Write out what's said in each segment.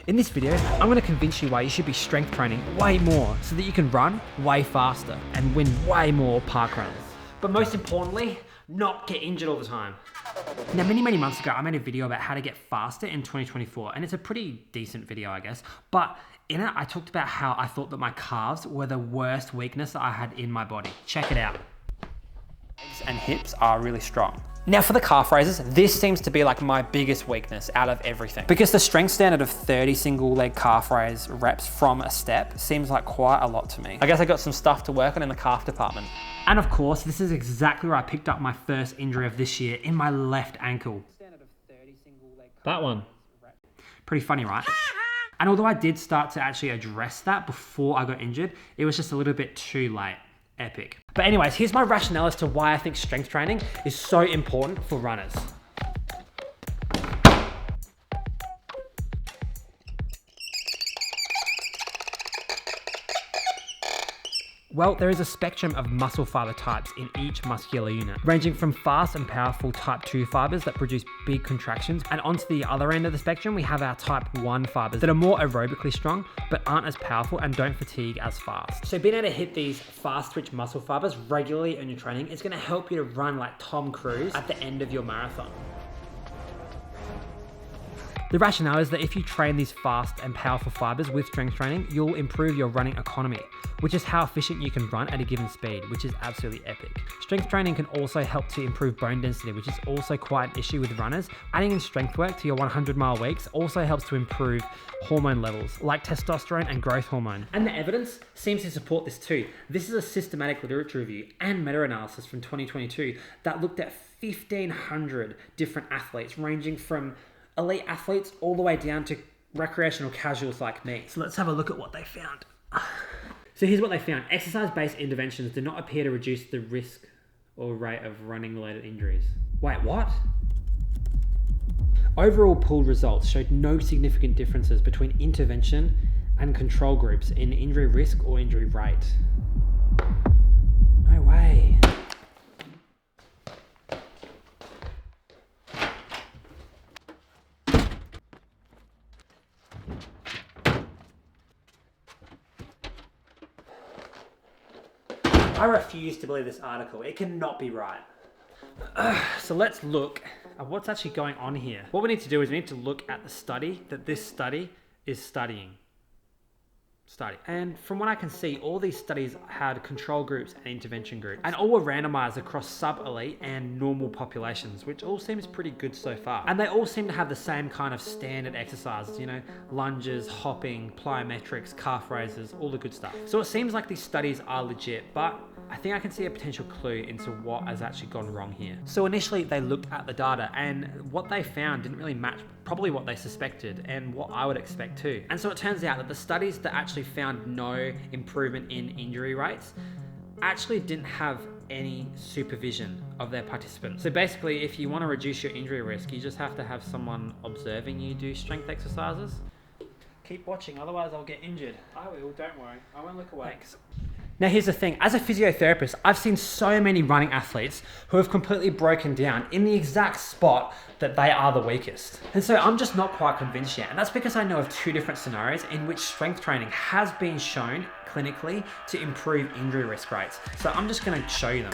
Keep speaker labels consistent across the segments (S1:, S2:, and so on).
S1: In this video, I'm going to convince you why you should be strength training way more so that you can run way faster and win way more park runs. But most importantly, not get injured all the time. Now, many months ago, I made a video about how to get faster in 2024, and it's a pretty decent video, I guess. But in it, I talked about how I thought that my calves were the worst weakness that I had in my body. Check it out. Legs and hips are really strong. Now for the calf raises, this seems to be like my biggest weakness out of everything. Because the strength standard of 30 single leg calf raise reps from a step seems like quite a lot to me. I guess I got some stuff to work on in the calf department. And of course, this is exactly where I picked up my first injury of this year in my left ankle. That one. Pretty funny, right? And although I did start to actually address that before I got injured, it was just a little bit too late. Epic. But anyways, here's my rationale as to why I think strength training is so important for runners. Well, there is a spectrum of muscle fiber types in each muscular unit, ranging from fast and powerful type 2 fibers that produce big contractions, and onto the other end of the spectrum, we have our type 1 fibers that are more aerobically strong, but aren't as powerful and don't fatigue as fast. So being able to hit these fast twitch muscle fibers regularly in your training is gonna help you to run like Tom Cruise at the end of your marathon. The rationale is that if you train these fast and powerful fibers with strength training, you'll improve your running economy, which is how efficient you can run at a given speed, which is absolutely epic. Strength training can also help to improve bone density, which is also quite an issue with runners. Adding in strength work to your 100-mile weeks also helps to improve hormone levels, like testosterone and growth hormone. And the evidence seems to support this too. This is a systematic literature review and meta-analysis from 2022 that looked at 1,500 different athletes, ranging from elite athletes all the way down to recreational casuals like me. So let's have a look at what they found. So here's what they found. Exercise-based interventions do not appear to reduce the risk or rate of running-related injuries. Wait, what? Overall pooled results showed no significant differences between intervention and control groups in injury risk or injury rate. No way. I refuse to believe this article. It cannot be right. So let's look at what's actually going on here. What we need to do is we need to look at the study that this study is studying. And from what I can see, all these studies had control groups and intervention groups, and all were randomized across sub-elite and normal populations, which all seems pretty good so far. And they all seem to have the same kind of standard exercises, you know, lunges, hopping, plyometrics, calf raises, all the good stuff. So it seems like these studies are legit, but I think I can see a potential clue into what has actually gone wrong here. So initially they looked at the data, and what they found didn't really match probably what they suspected and what I would expect too. And so it turns out that the studies that actually found no improvement in injury rates actually didn't have any supervision of their participants. So basically, if you want to reduce your injury risk, you just have to have someone observing you do strength exercises. Keep watching, otherwise I'll get injured. I will, don't worry. I won't look away. Thanks. Now here's the thing, as a physiotherapist, I've seen so many running athletes who have completely broken down in the exact spot that they are the weakest. And so I'm just not quite convinced yet. And that's because I know of two different scenarios in which strength training has been shown clinically to improve injury risk rates. So I'm just gonna show you them.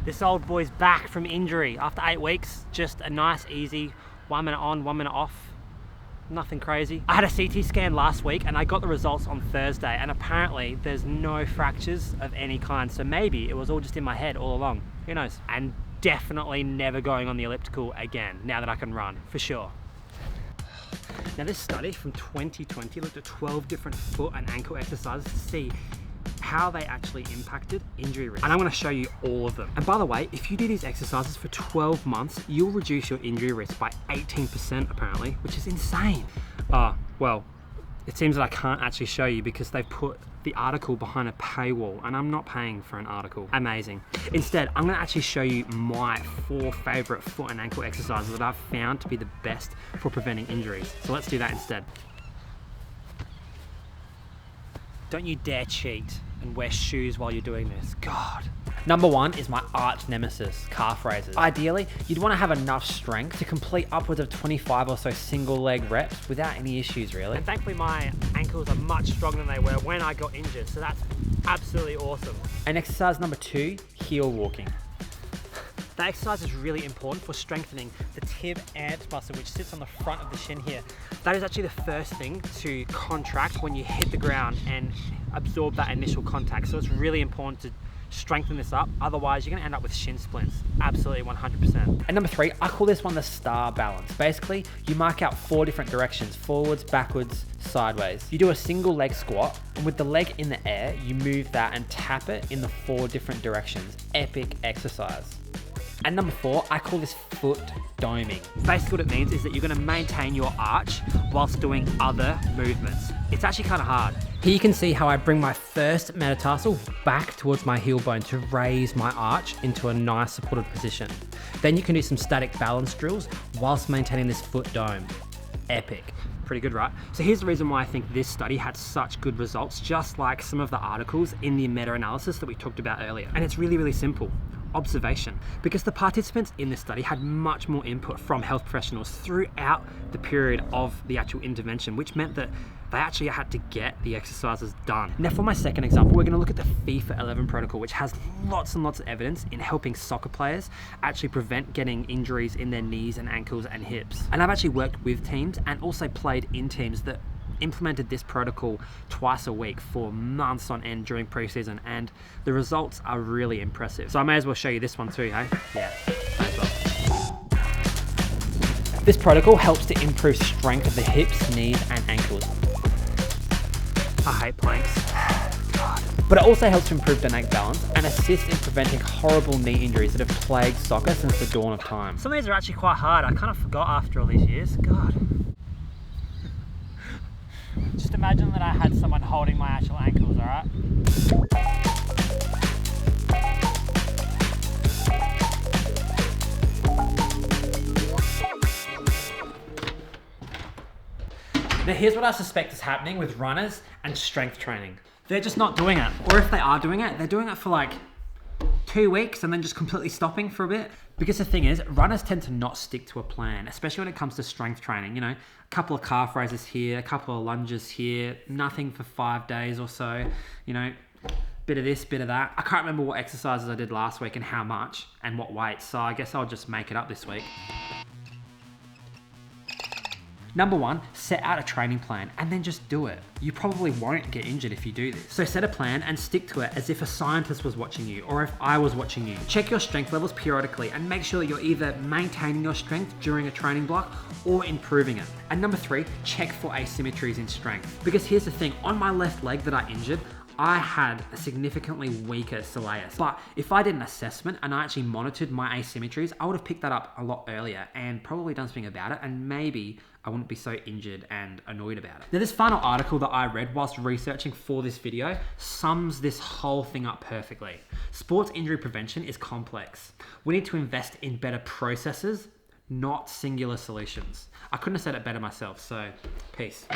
S1: This old boy's back from injury after 8 weeks. Just a nice, easy 1 minute on, 1 minute off. Nothing crazy. I had a CT scan last week and I got the results on Thursday, and apparently there's no fractures of any kind. So maybe it was all just in my head all along. Who knows? And definitely never going on the elliptical again now that I can run, for sure. Now this study from 2020 looked at 12 different foot and ankle exercises to see how they actually impacted injury risk. And I'm gonna show you all of them. And by the way, if you do these exercises for 12 months, you'll reduce your injury risk by 18% apparently, which is insane. Well, it seems that I can't actually show you because they've put the article behind a paywall, and I'm not paying for an article. Amazing. Instead, I'm gonna actually show you my 4 favorite foot and ankle exercises that I've found to be the best for preventing injuries. So let's do that instead. Don't you dare cheat and wear shoes while you're doing this. God. Number 1 is my arch nemesis, calf raises. Ideally, you'd want to have enough strength to complete upwards of 25 or so single leg reps without any issues really. And thankfully my ankles are much stronger than they were when I got injured, so that's absolutely awesome. And exercise number 2, heel walking. That exercise is really important for strengthening the tib ant muscle, which sits on the front of the shin here. That is actually the first thing to contract when you hit the ground and absorb that initial contact. So it's really important to strengthen this up, otherwise you're going to end up with shin splints. Absolutely 100%. And number 3, I call this one the star balance. Basically, you mark out 4 different directions: forwards, backwards, sideways. You do a single leg squat, and with the leg in the air, you move that and tap it in the 4 different directions. Epic exercise. And number 4, I call this foot doming. Basically what it means is that you're going to maintain your arch whilst doing other movements. It's actually kind of hard. Here you can see how I bring my first metatarsal back towards my heel bone to raise my arch into a nice supported position. Then you can do some static balance drills whilst maintaining this foot dome. Epic. Pretty good, right? So here's the reason why I think this study had such good results, just like some of the articles in the meta-analysis that we talked about earlier. And it's really, really simple. Observation, because the participants in this study had much more input from health professionals throughout the period of the actual intervention, which meant that they actually had to get the exercises done. Now for my second example, we're going to look at the FIFA 11 protocol, which has lots and lots of evidence in helping soccer players actually prevent getting injuries in their knees and ankles and hips. And I've actually worked with teams and also played in teams that implemented this protocol twice a week for months on end during preseason, and the results are really impressive. So I may as well show you this one too, hey? Yeah, might as well. This protocol helps to improve strength of the hips, knees, and ankles. I hate planks. God. But it also helps to improve dynamic balance and assist in preventing horrible knee injuries that have plagued soccer since the dawn of time. Some of these are actually quite hard. I kind of forgot after all these years. God. Just imagine that I had someone holding my actual ankles, alright? Now here's what I suspect is happening with runners and strength training. They're just not doing it. Or if they are doing it, they're doing it for like 2 weeks and then just completely stopping for a bit. Because the thing is, runners tend to not stick to a plan, especially when it comes to strength training. You know, a couple of calf raises here, a couple of lunges here, nothing for 5 days or so. You know, bit of this, bit of that. I can't remember what exercises I did last week and how much and what weight, so I guess I'll just make it up this week. Number 1, set out a training plan and then just do it. You probably won't get injured if you do this. So set a plan and stick to it as if a scientist was watching you or if I was watching you. Check your strength levels periodically and make sure that you're either maintaining your strength during a training block or improving it. And number 3, check for asymmetries in strength. Because here's the thing, on my left leg that I injured, I had a significantly weaker soleus. But if I did an assessment and I actually monitored my asymmetries, I would have picked that up a lot earlier and probably done something about it, and maybe I wouldn't be so injured and annoyed about it. Now this final article that I read whilst researching for this video sums this whole thing up perfectly. Sports injury prevention is complex. We need to invest in better processes, not singular solutions. I couldn't have said it better myself, so peace.